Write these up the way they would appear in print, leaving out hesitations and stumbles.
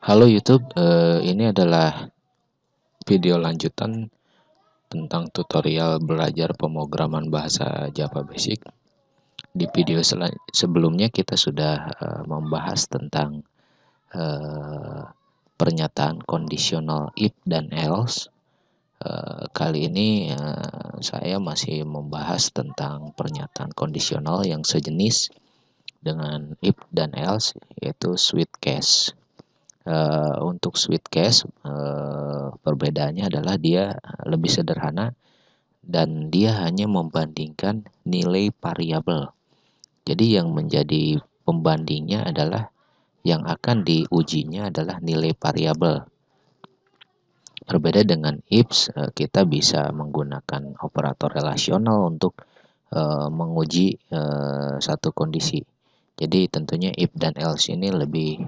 Halo YouTube, ini adalah video lanjutan tentang tutorial belajar pemrograman bahasa Java Basic. Di video sebelumnya kita sudah membahas tentang eh, pernyataan kondisional if dan else. Kali ini saya masih membahas tentang pernyataan kondisional yang sejenis dengan if dan else, yaitu switch case. Untuk switch case, perbedaannya adalah dia lebih sederhana dan dia hanya membandingkan nilai variabel. Jadi yang menjadi pembandingnya adalah yang akan diujinya adalah nilai variabel. Berbeda dengan if, kita bisa menggunakan operator relasional untuk menguji satu kondisi. Jadi tentunya if dan else ini lebih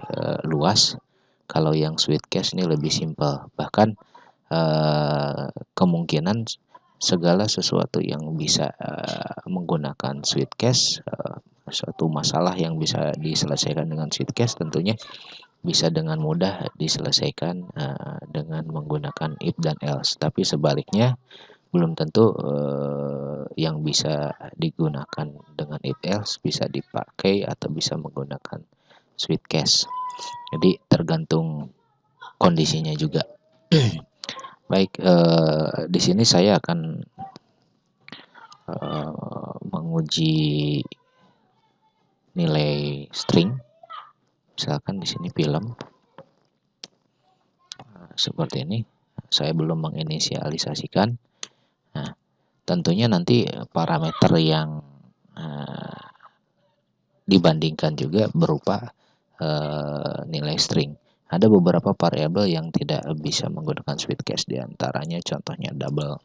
luas. Kalau yang switch case ini lebih simpel. Bahkan kemungkinan segala sesuatu yang bisa menggunakan switch case, suatu masalah yang bisa diselesaikan dengan switch case tentunya bisa dengan mudah diselesaikan dengan menggunakan if dan else. Tapi sebaliknya belum tentu yang bisa digunakan dengan if else bisa dipakai atau bisa menggunakan switch case. Jadi tergantung kondisinya juga. Baik, di sini saya akan menguji nilai string. Misalkan di sini film seperti ini. Saya belum menginisialisasikan. Nah, tentunya nanti parameter yang dibandingkan juga berupa nilai string. Ada beberapa variabel yang tidak bisa menggunakan switch case, diantaranya contohnya double.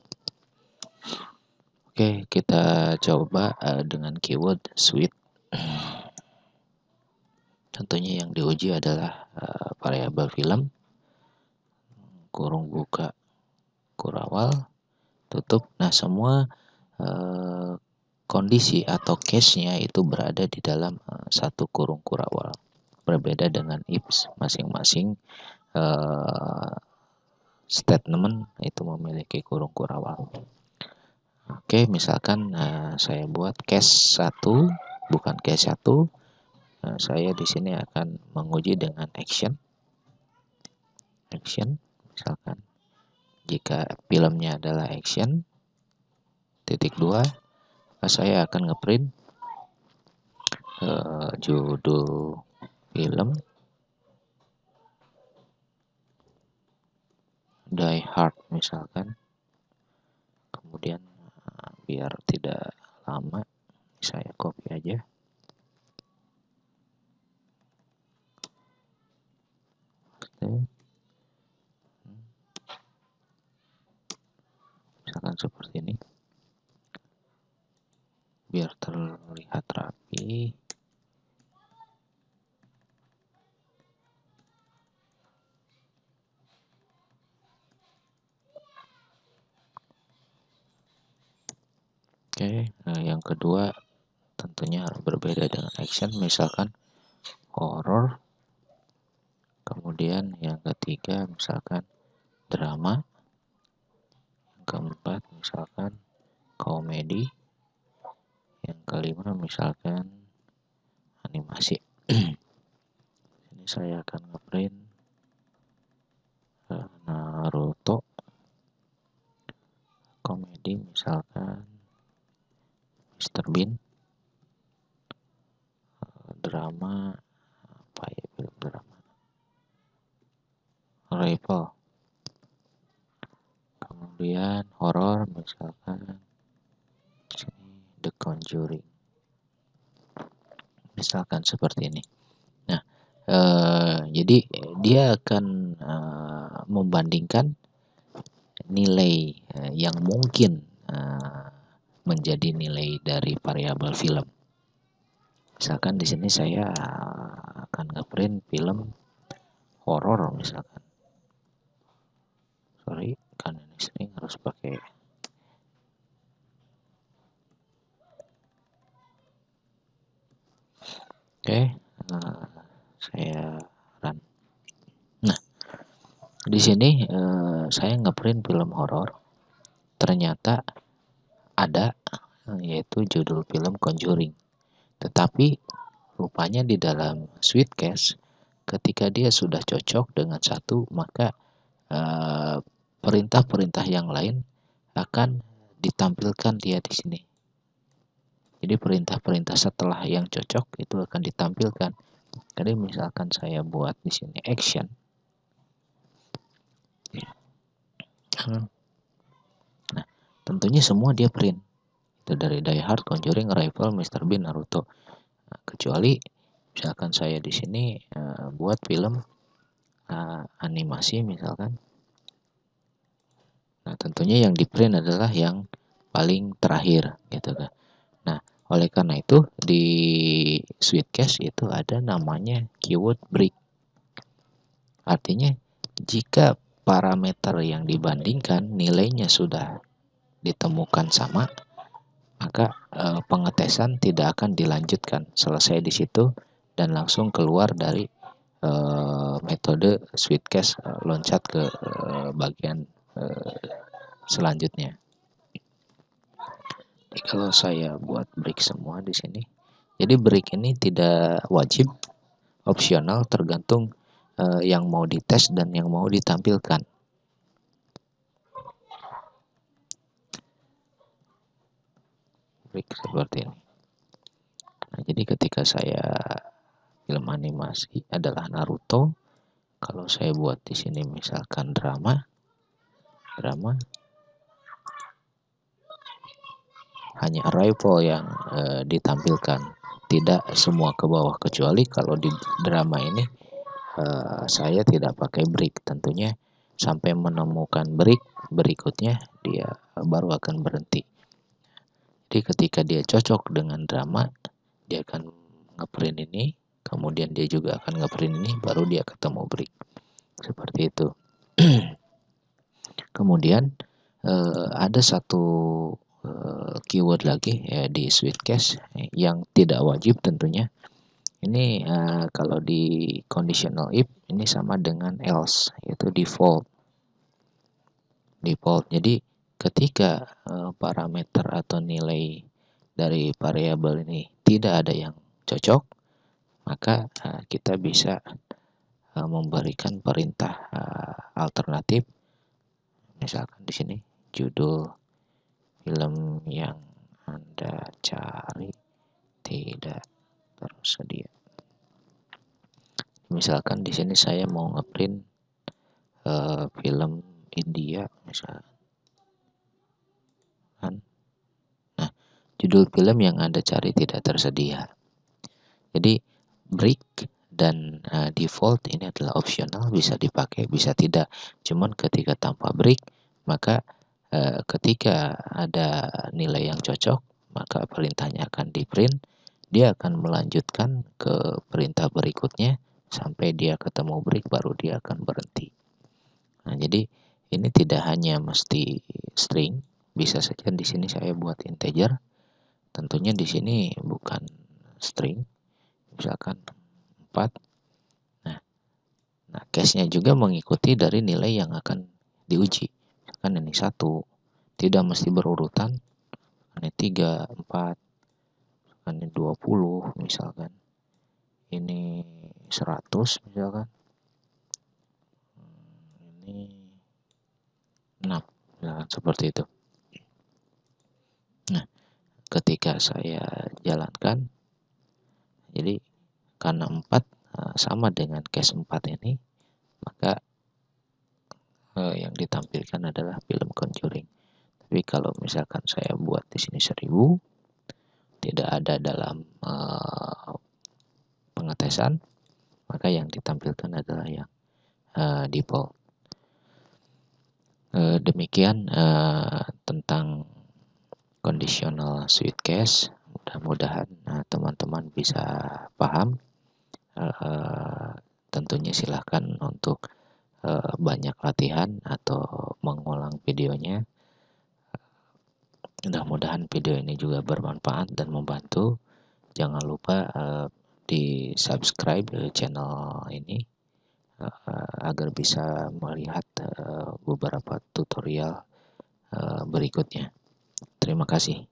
Oke, kita coba dengan keyword switch. Tentunya yang diuji adalah variabel film, kurung buka, kurawal, tutup. Nah, semua kondisi atau case-nya itu berada di dalam satu kurung kurawal. Berbeda dengan if, masing-masing statement itu memiliki kurung kurawal. Oke, misalkan saya buat case 1, bukan case 1. Saya di sini akan menguji dengan action. Misalkan jika filmnya adalah action, titik 2, saya akan ngeprint judul film Die Hard misalkan. Kemudian biar tidak lama saya copy aja. Misalkan seperti ini, biar terlihat rapi. Oke, nah yang kedua tentunya berbeda dengan action, misalkan horror. Kemudian yang ketiga misalkan drama. Yang keempat misalkan komedi. Yang kelima misalkan animasi. Ini saya akan ngeprint Naruto. Komedi misalkan Mr. Bean. Drama apa ya, film drama Rival. Kemudian horor misalkan The Conjuring. Misalkan seperti ini. Nah, jadi dia akan membandingkan nilai yang mungkin menjadi nilai dari variabel film. Misalkan di sini saya akan ngeprint film horor misalkan. Sorry, kan ini sering harus pakai. Oke, saya run. Di sini saya ngeprint film horor, ternyata ada yaitu judul film Conjuring. Tetapi rupanya di dalam Sweetcast ketika dia sudah cocok dengan satu, maka perintah-perintah yang lain akan ditampilkan dia di sini. Jadi perintah-perintah setelah yang cocok itu akan ditampilkan. Jadi misalkan saya buat di sini action. Nah, tentunya semua dia print. Itu dari Die Hard, Conjuring, Arrival, Mr. Bean, Naruto. Nah, kecuali misalkan saya di sini buat film animasi misalkan. Nah, tentunya yang di print adalah yang paling terakhir gitu kan. Nah, oleh karena itu di Sweetcast itu ada namanya keyword break. Artinya jika parameter yang dibandingkan nilainya sudah ditemukan sama, maka pengetesan tidak akan dilanjutkan. Selesai di situ dan langsung keluar dari metode Sweetcast, loncat ke bagian selanjutnya. Jadi kalau saya buat break semua di sini, jadi break ini tidak wajib, opsional, tergantung yang mau dites dan yang mau ditampilkan. Break seperti ini. Nah, jadi ketika saya film animasi adalah Naruto, kalau saya buat di sini misalkan drama hanya Arrival yang ditampilkan, tidak semua ke bawah, kecuali kalau di drama ini saya tidak pakai break, tentunya sampai menemukan break berikutnya dia baru akan berhenti. Jadi ketika dia cocok dengan drama, dia akan ngeprint ini, kemudian dia juga akan ngeprint ini, baru dia ketemu break. Seperti itu. Kemudian ada satu keyword lagi ya di Sweetcast yang tidak wajib tentunya. Ini kalau di conditional if ini sama dengan else, yaitu default. Jadi ketika parameter atau nilai dari variabel ini tidak ada yang cocok, maka kita bisa memberikan perintah alternatif. Misalkan di sini judul film yang Anda cari tidak tersedia. Misalkan di sini saya mau ngeprint film India misalkan. Nah, judul film yang Anda cari tidak tersedia. Jadi break dan default ini adalah opsional, bisa dipakai, bisa tidak. Cuman ketika tanpa break, maka ketika ada nilai yang cocok, maka perintahnya akan di print. Dia akan melanjutkan ke perintah berikutnya sampai dia ketemu break, baru dia akan berhenti. Nah, jadi ini tidak hanya mesti string, bisa saja di sini saya buat integer. Tentunya di sini bukan string, misalkan 4. Nah, case-nya juga mengikuti dari nilai yang akan diuji. Misalkan ini 1, tidak mesti berurutan. Ini 3, 4, ini 20 misalkan. Ini 100 misalkan. Ini 6, misalkan seperti itu. Nah, ketika saya jalankan, jadi karena 4 sama dengan case 4 ini, maka yang ditampilkan adalah film Conjuring. Tapi kalau misalkan saya buat di sini 1000, tidak ada dalam pengetesan, maka yang ditampilkan adalah yang default. Demikian tentang conditional Sweetcast. Mudah-mudahan teman-teman bisa paham. Tentunya silahkan untuk banyak latihan atau mengulang videonya. Mudah-mudahan video ini juga bermanfaat dan membantu. Jangan lupa di subscribe channel ini agar bisa melihat beberapa tutorial berikutnya. Terima kasih.